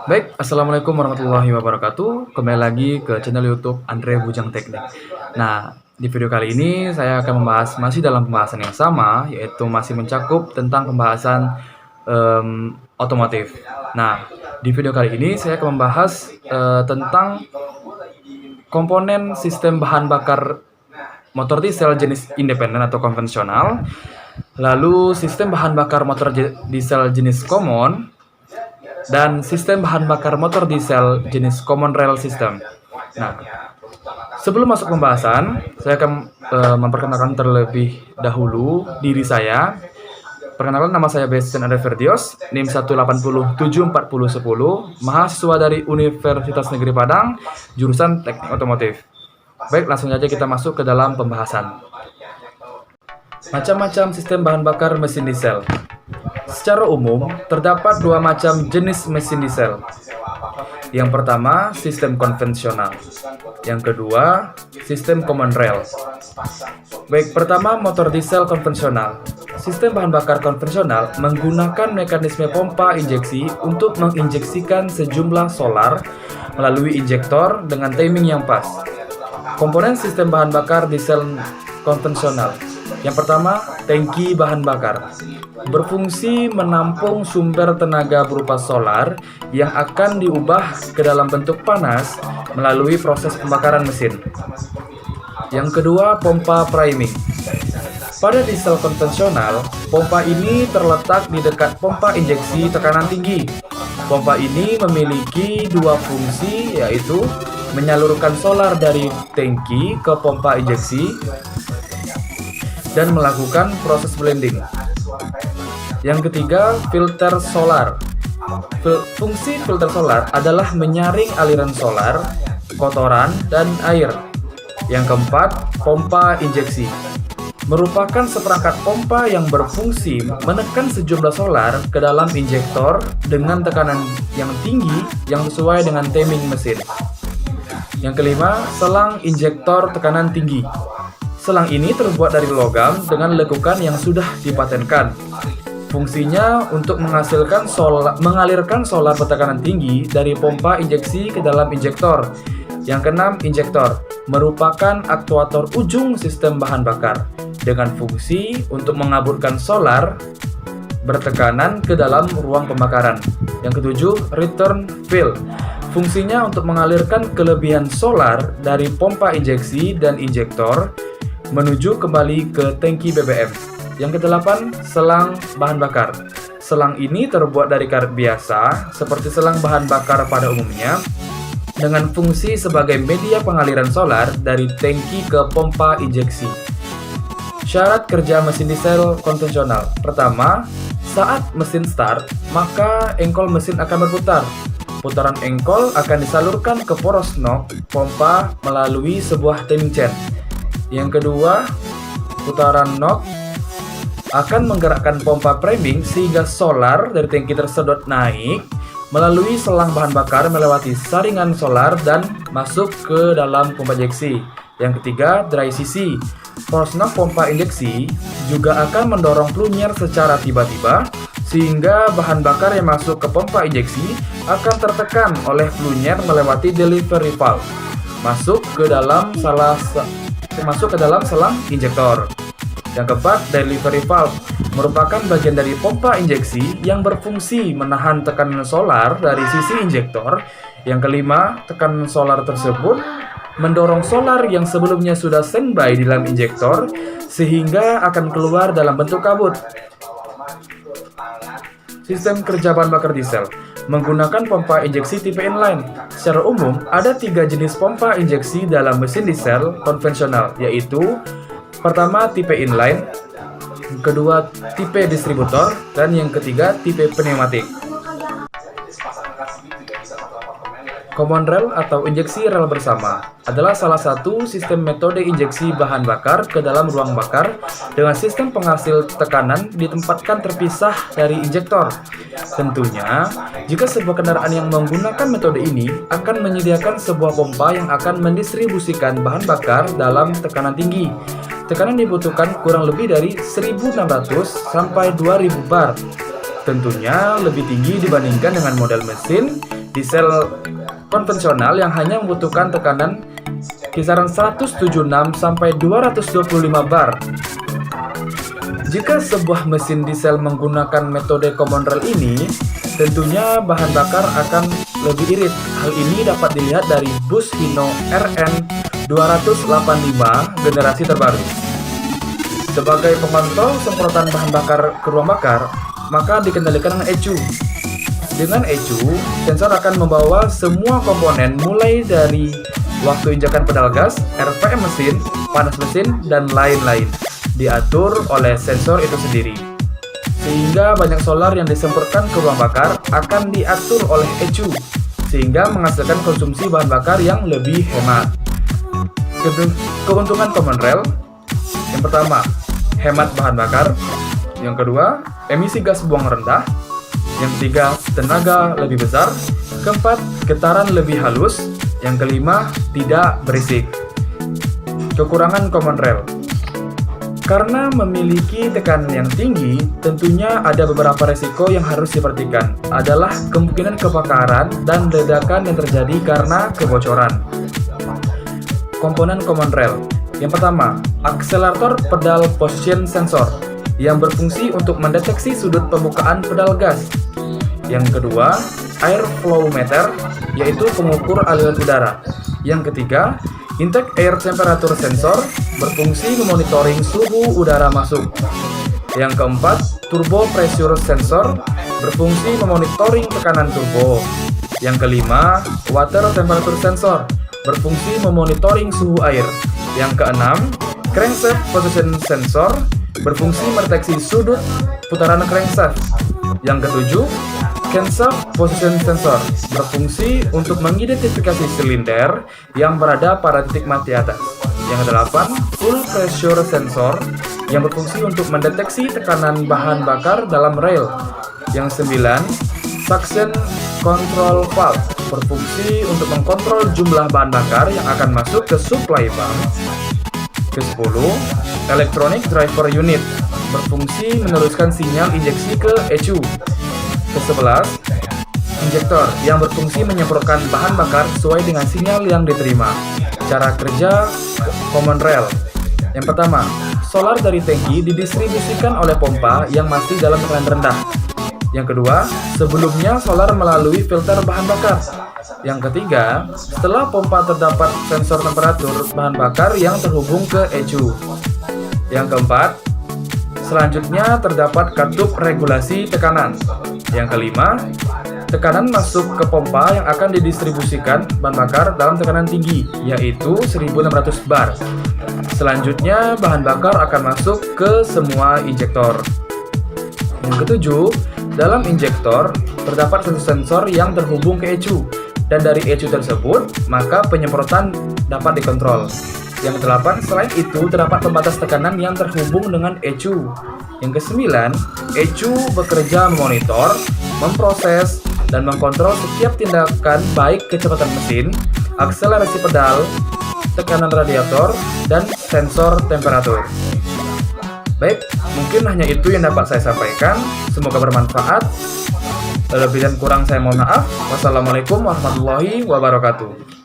Baik, Assalamualaikum warahmatullahi wabarakatuh. Kembali lagi ke channel YouTube Andre Bujang Teknik. Nah, di video kali ini saya akan membahas masih dalam pembahasan yang sama, yaitu masih mencakup tentang pembahasan otomotif. Nah, di video kali ini saya akan membahas tentang komponen sistem bahan bakar motor diesel jenis independen atau konvensional, lalu sistem bahan bakar motor diesel jenis common, dan sistem bahan bakar motor diesel jenis common rail system. Nah, sebelum masuk pembahasan, saya akan memperkenalkan terlebih dahulu diri saya. Perkenalkan, nama saya Bastian Andre Ferdios, NIM 180744010, mahasiswa dari Universitas Negeri Padang, jurusan Teknik Otomotif. Baik, langsung saja kita masuk ke dalam pembahasan. Macam-macam sistem bahan bakar mesin diesel. Secara umum, terdapat dua macam jenis mesin diesel. Yang pertama, sistem konvensional. Yang kedua, sistem common rail. Baik, pertama motor diesel konvensional. Sistem bahan bakar konvensional menggunakan mekanisme pompa injeksi untuk menginjeksikan sejumlah solar melalui injektor dengan timing yang pas. Komponen sistem bahan bakar diesel konvensional. Yang pertama, tangki bahan bakar. Berfungsi menampung sumber tenaga berupa solar yang akan diubah ke dalam bentuk panas melalui proses pembakaran mesin. Yang kedua, pompa priming. Pada diesel konvensional, pompa ini terletak di dekat pompa injeksi tekanan tinggi. Pompa ini memiliki dua fungsi, yaitu menyalurkan solar dari tangki ke pompa injeksi dan melakukan proses blending. Yang ketiga, filter solar. Fungsi filter solar adalah menyaring aliran solar, kotoran, dan air. Yang keempat, pompa injeksi. Merupakan seperangkat pompa yang berfungsi menekan sejumlah solar ke dalam injektor dengan tekanan yang tinggi yang sesuai dengan timing mesin. Yang kelima, selang injektor tekanan tinggi. Selang ini terbuat dari logam dengan lekukan yang sudah dipatenkan. Fungsinya untuk mengalirkan solar bertekanan tinggi dari pompa injeksi ke dalam injektor. Yang keenam, injektor merupakan aktuator ujung sistem bahan bakar dengan fungsi untuk mengaburkan solar bertekanan ke dalam ruang pembakaran. Yang ketujuh, return fill. Fungsinya untuk mengalirkan kelebihan solar dari pompa injeksi dan injektor menuju kembali ke tangki BBM. Yang kedelapan, selang bahan bakar. Selang ini terbuat dari karet biasa, seperti selang bahan bakar pada umumnya, dengan fungsi sebagai media pengaliran solar dari tangki ke pompa injeksi. Syarat kerja mesin diesel konvensional. Pertama, saat mesin start, maka engkol mesin akan berputar. Putaran engkol akan disalurkan ke poros nok pompa melalui sebuah timing chain. Yang kedua, putaran nok akan menggerakkan pompa priming sehingga solar dari tangki tersedot naik melalui selang bahan bakar melewati saringan solar dan masuk ke dalam pompa injeksi. Yang ketiga, dry CC. Poros nok pompa injeksi juga akan mendorong plunyer secara tiba-tiba sehingga bahan bakar yang masuk ke pompa injeksi akan tertekan oleh plunyer melewati delivery valve masuk ke dalam selang injektor. Yang keempat, delivery valve merupakan bagian dari pompa injeksi yang berfungsi menahan tekanan solar dari sisi injektor. Yang kelima, tekanan solar tersebut mendorong solar yang sebelumnya sudah standby di dalam injektor sehingga akan keluar dalam bentuk kabut. Sistem kerja bahan bakar diesel menggunakan pompa injeksi tipe inline. Secara umum, ada tiga jenis pompa injeksi dalam mesin diesel konvensional, yaitu pertama, tipe inline, kedua, tipe distributor, dan yang ketiga, tipe pneumatik. Common rail atau injeksi rel bersama adalah salah satu sistem metode injeksi bahan bakar ke dalam ruang bakar dengan sistem penghasil tekanan ditempatkan terpisah dari injektor. Tentunya, jika sebuah kendaraan yang menggunakan metode ini akan menyediakan sebuah pompa yang akan mendistribusikan bahan bakar dalam tekanan tinggi. Tekanan dibutuhkan kurang lebih dari 1.600 sampai 2.000 bar. Tentunya lebih tinggi dibandingkan dengan model mesin diesel konvensional yang hanya membutuhkan tekanan kisaran 176 sampai 225 bar. Jika sebuah mesin diesel menggunakan metode common rail ini, tentunya bahan bakar akan lebih irit. Hal ini dapat dilihat dari bus Hino RN285 generasi terbaru. Sebagai pengontrol semprotan bahan bakar ke ruang bakar, maka dikendalikan dengan ECU. Dengan ECU, sensor akan membawa semua komponen mulai dari waktu injakan pedal gas, RPM mesin, panas mesin, dan lain-lain diatur oleh sensor itu sendiri. Sehingga banyak solar yang disemprotkan ke ruang bakar akan diatur oleh ECU, sehingga menghasilkan konsumsi bahan bakar yang lebih hemat. Keuntungan common rail: yang pertama, hemat bahan bakar. Yang kedua, emisi gas buang rendah. Yang ketiga, tenaga lebih besar. Keempat, getaran lebih halus. Yang kelima, tidak berisik. Kekurangan common rail: karena memiliki tekanan yang tinggi, tentunya ada beberapa resiko yang harus diperhatikan. Adalah kemungkinan kebakaran dan ledakan yang terjadi karena kebocoran. Komponen common rail: yang pertama, akselerator pedal position sensor yang berfungsi untuk mendeteksi sudut pembukaan pedal gas. Yang kedua, air flow meter, yaitu pengukur aliran udara. Yang ketiga, intake air temperature sensor, berfungsi memonitoring suhu udara masuk. Yang keempat, turbo pressure sensor, berfungsi memonitoring tekanan turbo. Yang kelima, water temperature sensor, berfungsi memonitoring suhu air. Yang keenam, crankshaft position sensor, berfungsi mendeteksi sudut putaran crankshaft. Yang ketujuh, crankshaft position sensor, berfungsi untuk mengidentifikasi silinder yang berada pada titik mati atas. Yang kedelapan, full pressure sensor, yang berfungsi untuk mendeteksi tekanan bahan bakar dalam rail. Yang sembilan, suction control valve, berfungsi untuk mengkontrol jumlah bahan bakar yang akan masuk ke supply pump. Ke-10, electronic driver unit, berfungsi meneruskan sinyal injeksi ke ECU. Ke-11, injektor, yang berfungsi menyemprotkan bahan bakar sesuai dengan sinyal yang diterima. Cara kerja common rail: yang pertama, solar dari tangki didistribusikan oleh pompa yang masih dalam tekanan rendah. Yang kedua, sebelumnya solar melalui filter bahan bakar. Yang ketiga, setelah pompa terdapat sensor temperatur bahan bakar yang terhubung ke ECU. Yang keempat, selanjutnya terdapat katup regulasi tekanan. Yang kelima, tekanan masuk ke pompa yang akan didistribusikan bahan bakar dalam tekanan tinggi, yaitu 1600 bar. Selanjutnya, bahan bakar akan masuk ke semua injektor. Yang ketujuh, dalam injektor terdapat sensor yang terhubung ke ECU, dan dari ECU tersebut, maka penyemprotan dapat dikontrol. Yang kedelapan, selain itu terdapat pembatas tekanan yang terhubung dengan ECU. Yang kesembilan, ECU bekerja memonitor, memproses, dan mengkontrol setiap tindakan baik kecepatan mesin, akselerasi pedal, tekanan radiator, dan sensor temperatur. Baik, mungkin hanya itu yang dapat saya sampaikan. Semoga bermanfaat. Lebih dan kurang saya mohon maaf. Wassalamualaikum warahmatullahi wabarakatuh.